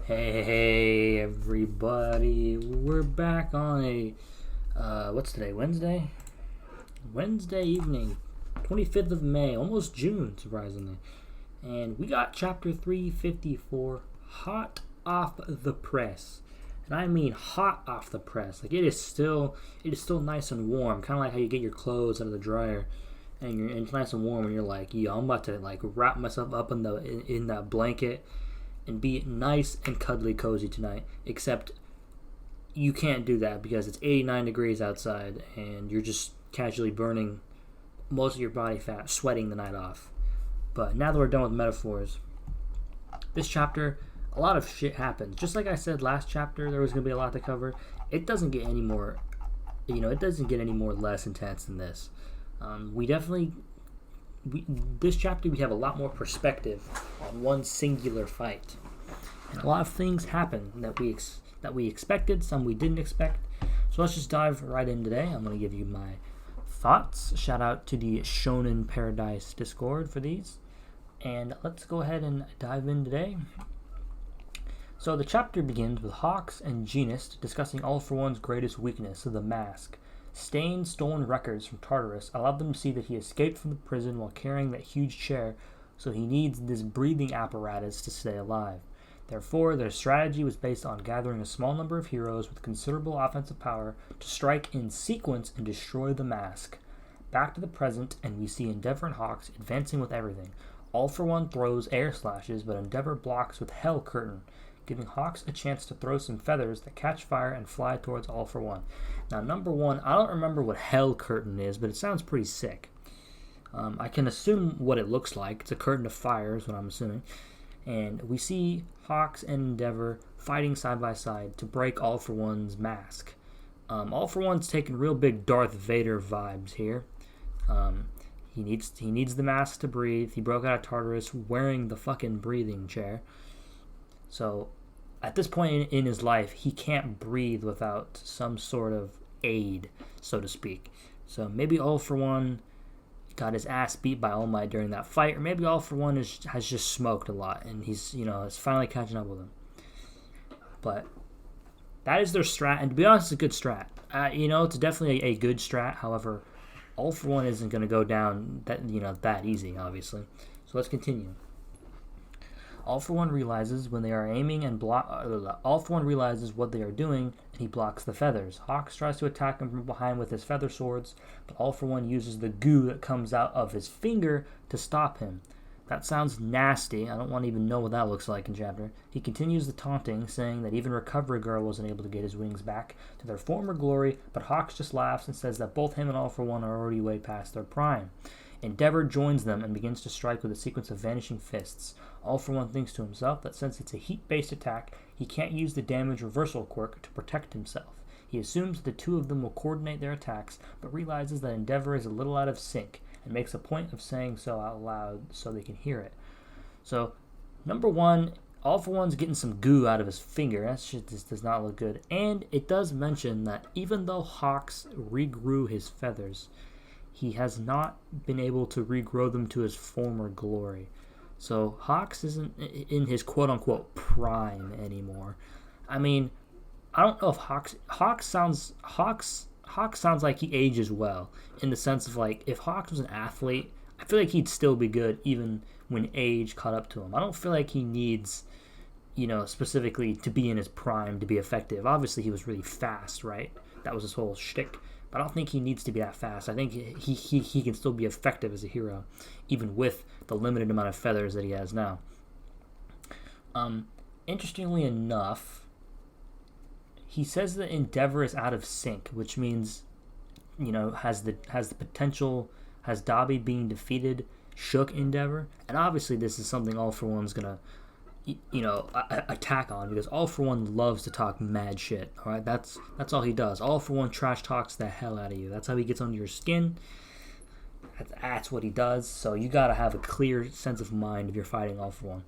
Hey everybody, we're back on a, what's today, Wednesday? Wednesday evening, 25th of May, almost June, surprisingly. And we got chapter 354, hot off the press. And I mean hot off the press. Like it is still nice and warm, kind of like how you get your clothes out of the dryer. And it's nice and warm and you're like, yo, I'm about to like wrap myself up in that blanket and be nice and cuddly cozy tonight, except you can't do that because it's 89 degrees outside and you're just casually burning most of your body fat, sweating the night off. But now that we're done with metaphors, this chapter, a lot of shit happens. Just like I said last chapter, there was going to be a lot to cover. It doesn't get any more, less intense than this. This chapter we have a lot more perspective on one singular fight, and a lot of things happen that we expected, some we didn't expect. So let's just dive right in today. I'm going to give you my thoughts. Shout out to the Shonen Paradise Discord for these, and let's go ahead and dive in today. So the chapter begins with Hawks and Genus discussing All for One's greatest weakness, the mask. Stained, stolen records from Tartarus allowed them to see that he escaped from the prison while carrying that huge chair, so he needs this breathing apparatus to stay alive. Therefore, their strategy was based on gathering a small number of heroes with considerable offensive power to strike in sequence and destroy the mask. Back to the present, and we see Endeavor and Hawks advancing with everything. All for One throws air slashes, but Endeavor blocks with Hell Curtain, giving Hawks a chance to throw some feathers that catch fire and fly towards All for One. Now, number one, I don't remember what Hell Curtain is, but it sounds pretty sick. I can assume what it looks like. It's a curtain of fire is what I'm assuming. And we see Hawks and Endeavor fighting side by side to break All for One's mask. All for One's taking real big Darth Vader vibes here. He needs the mask to breathe. He broke out of Tartarus wearing the fucking breathing chair. So at this point in his life, he can't breathe without some sort of aid, so to speak. So maybe All for One got his ass beat by All Might during that fight, or maybe All for One has just smoked a lot, and he's finally catching up with him. But that is their strat, and to be honest, it's a good strat. It's definitely a good strat. However, All for One isn't going to go down that easy, obviously. So let's continue. All for One realizes when they are aiming and All for One realizes what they are doing, and he blocks the feathers. Hawks tries to attack him from behind with his feather swords, but All for One uses the goo that comes out of his finger to stop him. That sounds nasty. I don't want to even know what that looks like in chapter. He continues the taunting, saying that even Recovery Girl wasn't able to get his wings back to their former glory, but Hawks just laughs and says that both him and All for One are already way past their prime. Endeavor joins them and begins to strike with a sequence of vanishing fists. All for One thinks to himself that since it's a heat-based attack, he can't use the damage reversal quirk to protect himself. He assumes the two of them will coordinate their attacks, but realizes that Endeavor is a little out of sync, and makes a point of saying so out loud so they can hear it. So, number one, All for One's getting some goo out of his finger. That shit just does not look good. And it does mention that even though Hawks regrew his feathers, he has not been able to regrow them to his former glory. So Hawks isn't in his quote-unquote prime anymore. I mean, I don't know if Hawks sounds like he ages well, in the sense of like, if Hawks was an athlete, I feel like he'd still be good even when age caught up to him. I don't feel like he needs, specifically to be in his prime to be effective. Obviously he was really fast, right? That was his whole shtick. But I don't think he needs to be that fast. I think he can still be effective as a hero, even with the limited amount of feathers that he has now. Interestingly enough, he says that Endeavor is out of sync, which means, has the potential, has Dobby being defeated shook Endeavor, and obviously this is something All for One's gonna attack on, because All for One loves to talk mad shit. All right, that's all he does. All for One trash talks the hell out of you. That's how he gets under your skin. That's what he does. So you gotta have a clear sense of mind if you're fighting All for One.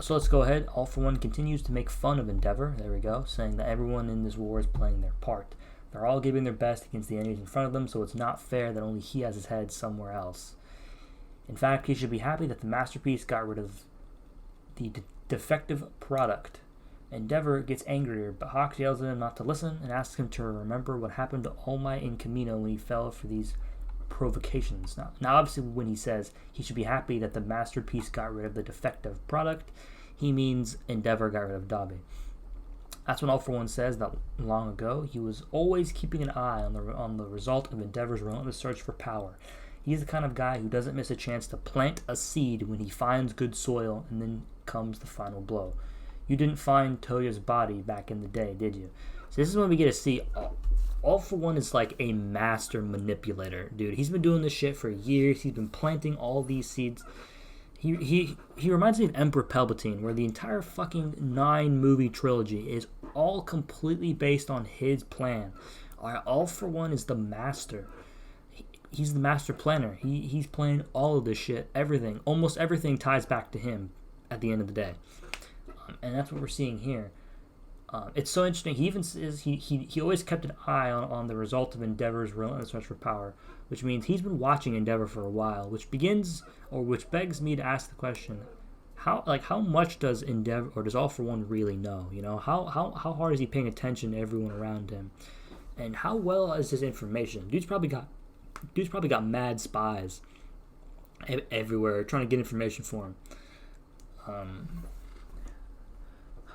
So let's go ahead. All for One continues to make fun of Endeavor. There we go, saying that everyone in this war is playing their part. They're all giving their best against the enemies in front of them, so it's not fair that only he has his head somewhere else. In fact, he should be happy that the masterpiece got rid of the defective product. Endeavor gets angrier, but Hawks yells at him not to listen and asks him to remember what happened to All Might in Kamino when he fell for these provocations. Now, obviously, when he says he should be happy that the masterpiece got rid of the defective product, he means Endeavor got rid of Dabi. That's when All For One says that long ago he was always keeping an eye on the result of Endeavor's relentless search for power. He's the kind of guy who doesn't miss a chance to plant a seed when he finds good soil, and then comes the final blow. You didn't find Toya's body back in the day, did you? So this is when we get to see All For One is like a master manipulator, dude. He's been doing this shit for years. He's been planting all these seeds. He reminds me of Emperor Palpatine, where the entire fucking 9-movie trilogy is all completely based on his plan. All For One is the master. He's the master planner. He's playing all of this shit. Everything, almost everything ties back to him at the end of the day. And that's what we're seeing here. It's so interesting. He even says he always kept an eye on the result of Endeavor's relentless search for power, which means he's been watching Endeavor for a while, which begs me to ask the question: how much does Endeavor, or does All For One really know? You know, how hard is he paying attention to everyone around him, and how well is his information? Dude's probably got mad spies everywhere trying to get information for him.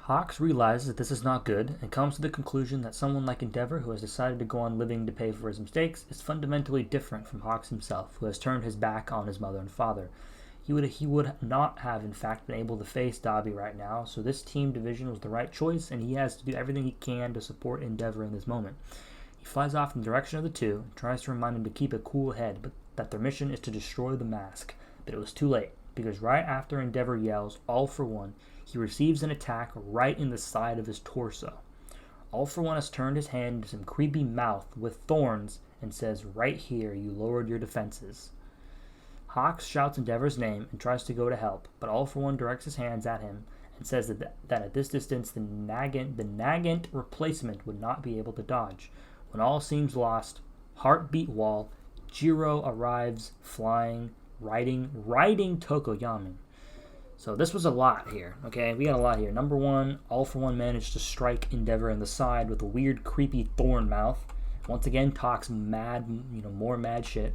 Hawks realizes that this is not good and comes to the conclusion that someone like Endeavor, who has decided to go on living to pay for his mistakes, is fundamentally different from Hawks himself, who has turned his back on his mother and father. He would not have, in fact, been able to face Dabi right now, so this team division was the right choice, and he has to do everything he can to support Endeavor in this moment. He flies off in the direction of the two and tries to remind him to keep a cool head, but that their mission is to destroy the mask. But it was too late, because right after Endeavor yells, All For One, he receives an attack right in the side of his torso. All For One has turned his hand into some creepy mouth with thorns and says, right here, you lowered your defenses. Hawks shouts Endeavor's name and tries to go to help, but All For One directs his hands at him and says that at this distance the Nagant replacement would not be able to dodge. When all seems lost, heartbeat wall, Jirou arrives flying, riding Tokoyami. So this was a lot here, okay? We got a lot here. Number one, All For One managed to strike Endeavor in the side with a weird, creepy thorn mouth. Once again, talks mad, more mad shit.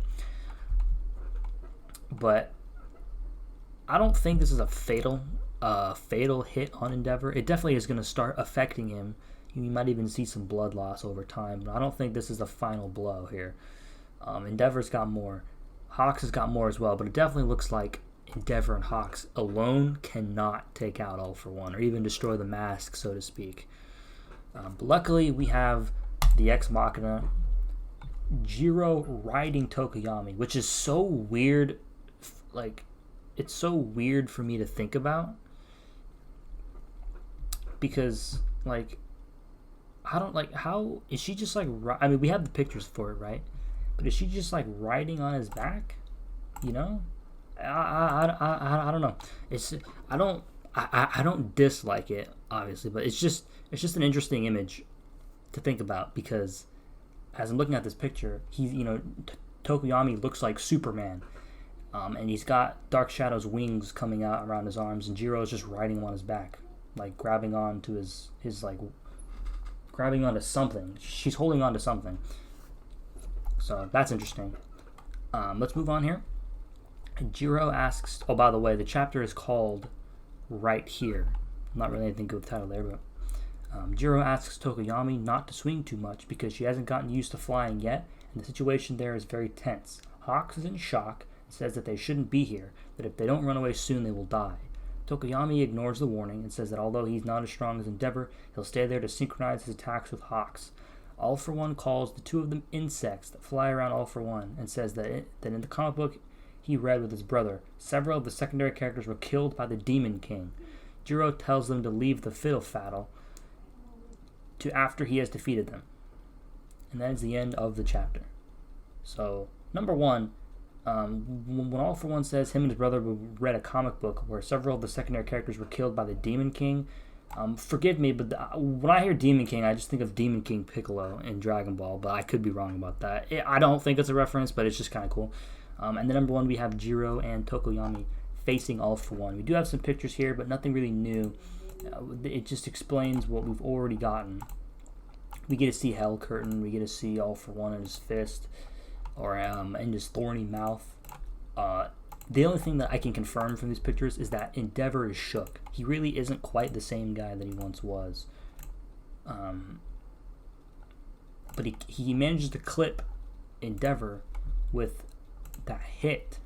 But I don't think this is a fatal hit on Endeavor. It definitely is going to start affecting him. You might even see some blood loss over time, but I don't think this is the final blow here. Endeavor's got more. Hawks has got more as well, but it definitely looks like Endeavor and Hawks alone cannot take out All For One, or even destroy the mask, so to speak. But luckily, we have the Ex Machina, Jirou riding Tokoyami, which is so weird. It's so weird for me to think about, because, how is she just I mean, we have the pictures for it, right? But is she just riding on his back? You know? I don't know. I don't dislike it, obviously, but it's just an interesting image to think about, because as I'm looking at this picture, Tokoyami looks like Superman, and he's got Dark Shadow's wings coming out around his arms, and Jirou is just riding him on his back, grabbing onto his grabbing onto something. She's holding onto something. So that's interesting. Let's move on here. Jirou asks, oh, by the way, the chapter is called Right Here. I'm not really anything good with the title there, but Jirou asks Tokoyami not to swing too much because she hasn't gotten used to flying yet, and the situation there is very tense. Hawks is in shock and says that they shouldn't be here, that if they don't run away soon, they will die. Tokoyami ignores the warning and says that although he's not as strong as Endeavor, he'll stay there to synchronize his attacks with Hawks. All For One calls the two of them insects that fly around All For One and says that in the comic book he read with his brother, several of the secondary characters were killed by the Demon King. Jirou tells them to leave the Fiddle Faddle to after he has defeated them. And that is the end of the chapter. So, number one, when All For One says him and his brother read a comic book where several of the secondary characters were killed by the Demon King, forgive me, but when I hear Demon King, I just think of Demon King Piccolo in Dragon Ball, but I could be wrong about that. I don't think it's a reference, but it's just kind of cool. And then number one, we have Jirou and Tokoyami facing All For One. We do have some pictures here, but nothing really new. It just explains what we've already gotten. We get to see Hell Curtain. We get to see All For One in his fist, or in his thorny mouth. The only thing that I can confirm from these pictures is that Endeavor is shook. He really isn't quite the same guy that he once was. But he manages to clip Endeavor with that hit,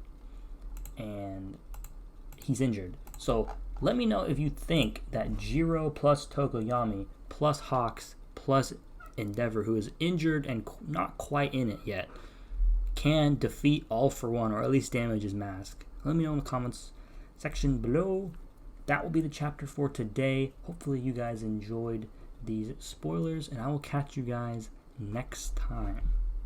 and he's injured. So let me know if you think that Jirou plus Tokoyami plus Hawks plus Endeavor, who is injured and not quite in it yet, can defeat All For One, or at least damage his mask. Let me know in the comments section below. That will be the chapter for today. Hopefully you guys enjoyed these spoilers, and I will catch you guys next time.